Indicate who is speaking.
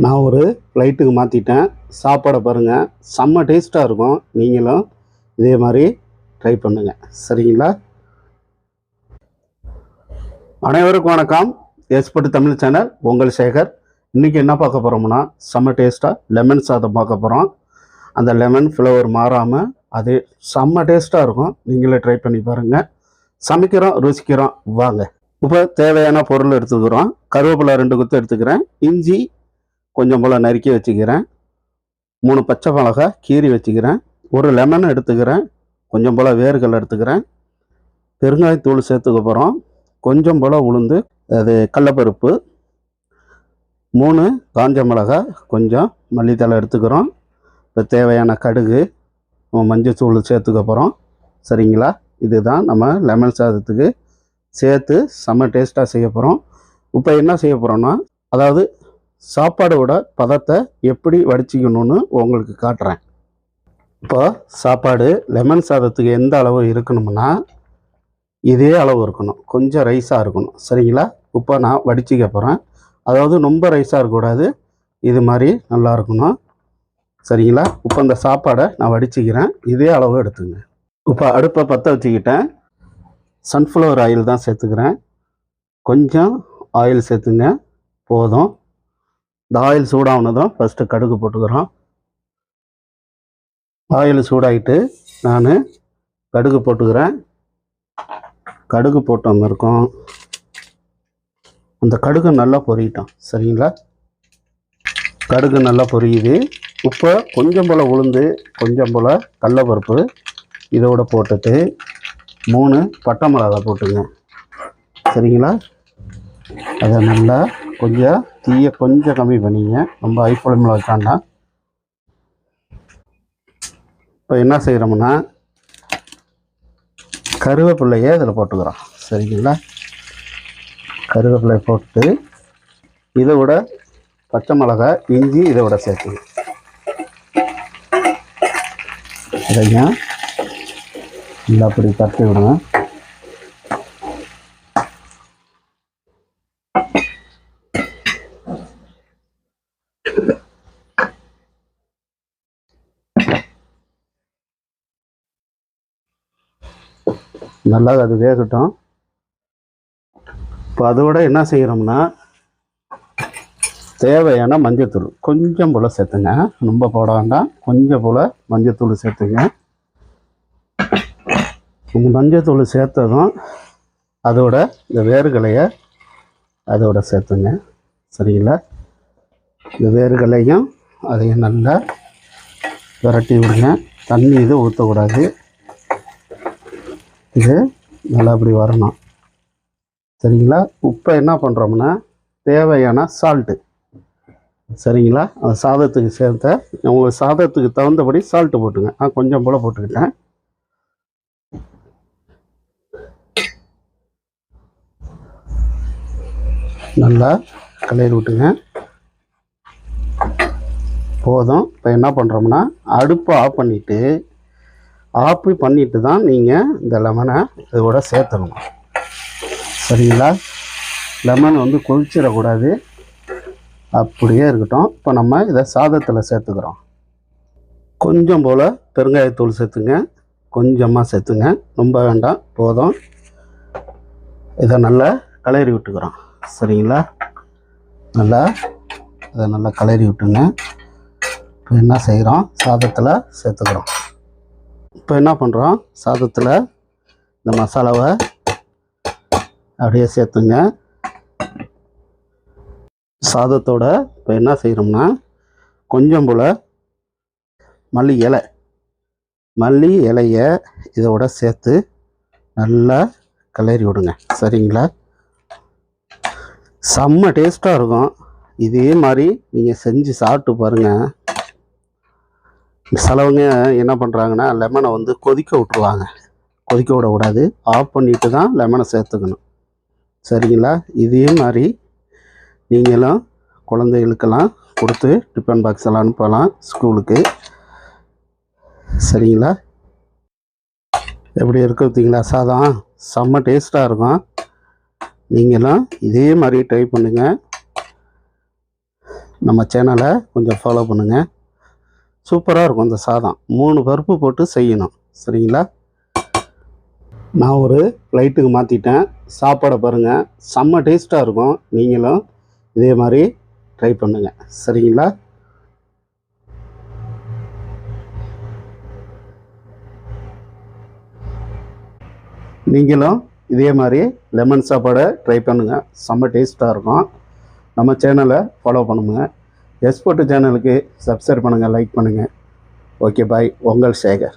Speaker 1: நான் ஒரு ஃப்ளைட்டுக்கு மாற்றிட்டேன். சாப்பாடை பாருங்கள், செம்ம டேஸ்ட்டாக இருக்கும். நீங்களும் இதே மாதிரி ட்ரை பண்ணுங்கள், சரிங்களா? அனைவருக்கும் வணக்கம். எக்ஸ்பர்ட் தமிழ் சேனல், உங்கள் சேகர். இன்றைக்கி என்ன பார்க்க போகிறோம்னா, செம்ம டேஸ்ட்டாக லெமன் சாதம் பார்க்க போகிறோம். அந்த லெமன் ஃப்ளேவர் மாறாமல் அது செம்ம டேஸ்ட்டாக இருக்கும். நீங்களே ட்ரை பண்ணி பாருங்கள். சமைக்கிறோம், ருசிக்கிறோம், வாங்க. இப்போ தேவையான பொருள் எடுத்துக்கிறோம். கருவேப்பிலை 2 குத்து எடுத்துக்கிறேன். இஞ்சி கொஞ்சம் போல் நறுக்கி வச்சுக்கிறேன். 3 பச்சை மிளகாய் கீறி வச்சுக்கிறேன். ஒரு லெமன் எடுத்துக்கிறேன். கொஞ்சம் போல் வேர்கள் எடுத்துக்கிறேன். பெருங்காயத்தூள் சேர்த்துக்க போகிறோம். கொஞ்சம் போல் உளுந்து, அது கடலப்பருப்பு, 3 காஞ்ச மிளகாய், கொஞ்சம் மல்லித்தலை எடுத்துக்கிறோம். இப்போ தேவையான கடுகு, மஞ்சள் சேர்த்துக்க போகிறோம், சரிங்களா? இதுதான் நம்ம லெமன் சாதத்துக்கு சேர்த்து செம்ம டேஸ்ட்டாக செய்ய போகிறோம். இப்போ என்ன செய்ய போகிறோன்னா, அதாவது சாப்பாடோட பதத்தை எப்படி வடிச்சிக்கணும்னு உங்களுக்கு காட்டுறேன். இப்போ சாப்பாடு லெமன் சாதத்துக்கு எந்த அளவு இருக்கணும்னா இதே அளவு இருக்கணும். கொஞ்சம் ரைஸாக இருக்கணும், சரிங்களா? இப்போ நான் வடிச்சிக்க போகிறேன். அதாவது ரொம்ப ரைஸாக இருக்கக்கூடாது, இது மாதிரி நல்லா இருக்கணும், சரிங்களா? இப்போ இந்த சாப்பாடை நான் வடிச்சிக்கிறேன். இதே அளவு எடுத்துங்க. இப்போ அடுப்பை பற்ற வச்சுக்கிட்டேன். சன்ஃப்ளவர் ஆயில் தான் சேர்த்துக்கிறேன். கொஞ்சம் ஆயில் சேர்த்துங்க, போதும். இந்த ஆயில் சூடானதும் ஃபஸ்ட்டு கடுகு போட்டுக்கிறோம். ஆயில் சூடாகிட்டு நான் கடுகு போட்டுக்கிறேன். கடுகு போட்டோம் இருக்கும். அந்த கடுகு நல்லா பொரியட்டும், சரிங்களா? கடுகு நல்லா பொரியுது. இப்போ கொஞ்சம் போல் உளுந்து, கொஞ்சம் போல் கடலப்பருப்பு இதோட போட்டுட்டு 3 பட்டை மிளகாய் போட்டுங்க, சரிங்களா? அதை நல்லா கொஞ்சம் தீயை கொஞ்சம் கம்மி பண்ணிங்க, ரொம்ப ஹை ஃப்ளேமில் வைக்காண்டா. இப்போ என்ன செய்கிறோம்னா, கருவேப்பிள்ளையை இதில் போட்டுக்கிறோம், சரிங்களா? கருவேப்பிலையை போட்டு இதை விட பச்சை மிளகாய், இஞ்சி இதை விட சேர்த்துங்க. அதைங்க நல்லா அப்படி தட்டி விடுங்க. நல்லா அது வேகட்டும். இப்போ அதோட என்ன செய்கிறோம்னா, தேவையான மஞ்சத்தூள் கொஞ்சம் போல் சேர்த்துங்க. ரொம்ப போட வேண்டாம், கொஞ்சம் போல் மஞ்சத்தூள் சேர்த்துங்க. இந்த மஞ்சத்தூள் சேர்த்ததும் அதோட இந்த வேர்கலையை அதோட சேர்த்துங்க, சரிங்களா? இந்த வேர்கலையும் அதையும் நல்லா விரட்டி விடுங்க. தண்ணி இது ஊற்றக்கூடாது, இது நல்லா அப்படி வரணும், சரிங்களா? இப்போ என்ன பண்ணுறோம்னா, தேவையான சால்ட்டு, சரிங்களா? அந்த சாதத்துக்கு சேர்த்த உங்கள் சாதத்துக்கு தகுந்தபடி சால்ட்டு போட்டுங்க. நான் கொஞ்சம் போல் போட்டுக்கிட்டேன். நல்லா கலரி விட்டுங்க, போதும். இப்போ என்ன பண்ணுறோம்னா, அடுப்பை ஆஃப் பண்ணிவிட்டு தான் நீங்கள் இந்த லெமனை இதோட சேர்த்தணும், சரிங்களா? லெமன் வந்து கொதிச்சிடக்கூடாது, அப்படியே இருக்கட்டும். இப்போ நம்ம இதை சாதத்தில் சேர்த்துக்கிறோம். கொஞ்சம் போல் பெருங்காயத்தூள் சேர்த்துங்க, கொஞ்சமாக சேர்த்துங்க, ரொம்ப வேண்டாம், போதும். இதை நல்லா கலரி விட்டுக்கிறோம், சரிங்களா? இதை நல்லா கலரி விட்டுங்க. இப்போ என்ன செய்கிறோம், சாதத்தில் சேர்த்துக்கிறோம். இப்போ என்ன பண்ணுறோம், சாதத்தில் இந்த மசாலாவை அப்படியே சேர்த்துங்க. சாதத்தோட இப்போ என்ன செய்கிறோம்னா, கொஞ்சம் போல் மல்லி இலையை இதோட சேர்த்து நல்லா கிளறி விடுங்க, சரிங்களா? செம்ம டேஸ்ட்டாக இருக்கும். இதே மாதிரி நீங்கள் செஞ்சு சாப்பிட்டு பாருங்கள். சிலவங்க என்ன பண்ணுறாங்கன்னா, லெமனை வந்து கொதிக்க விட்ருவாங்க. கொதிக்க விடக்கூடாது, ஆஃப் பண்ணிவிட்டு தான் லெமனை சேர்த்துக்கணும், சரிங்களா? இதே மாதிரி நீங்களும் குழந்தைகளுக்கெல்லாம் கொடுத்து டிஃபன் பாக்ஸ் எல்லாம் அனுப்பலாம் ஸ்கூலுக்கு, சரிங்களா? எப்படி இருக்கு பார்த்தீங்களா? சாதம் செம்ம டேஸ்ட்டாக இருக்கும். நீங்களும் இதே மாதிரி ட்ரை பண்ணுங்கள். நம்ம சேனலை கொஞ்சம் ஃபாலோ பண்ணுங்கள். சூப்பராக இருக்கும் இந்த சாதம். 3 பருப்பு போட்டு செய்யணும். சரிங்களா? நான் ஒரு ஃப்ளைட்டுக்கு மாற்றிட்டேன். சாப்பாடை பாருங்கள், செம்ம டேஸ்ட்டாக இருக்கும். நீங்களும் இதே மாதிரி ட்ரை பண்ணுங்கள். சரிங்களா? நீங்களும் இதே மாதிரி லெமன் சாப்பாடை ட்ரை பண்ணுங்கள். செம்ம டேஸ்ட்டாக இருக்கும். நம்ம சேனலை ஃபாலோ பண்ணுங்கள். எஸ்போர்ட் சேனலுக்கு சப்ஸ்கிரைப் பண்ணுங்கள், லைக் பண்ணுங்கள். Okay bye. உங்கள் சேகர்.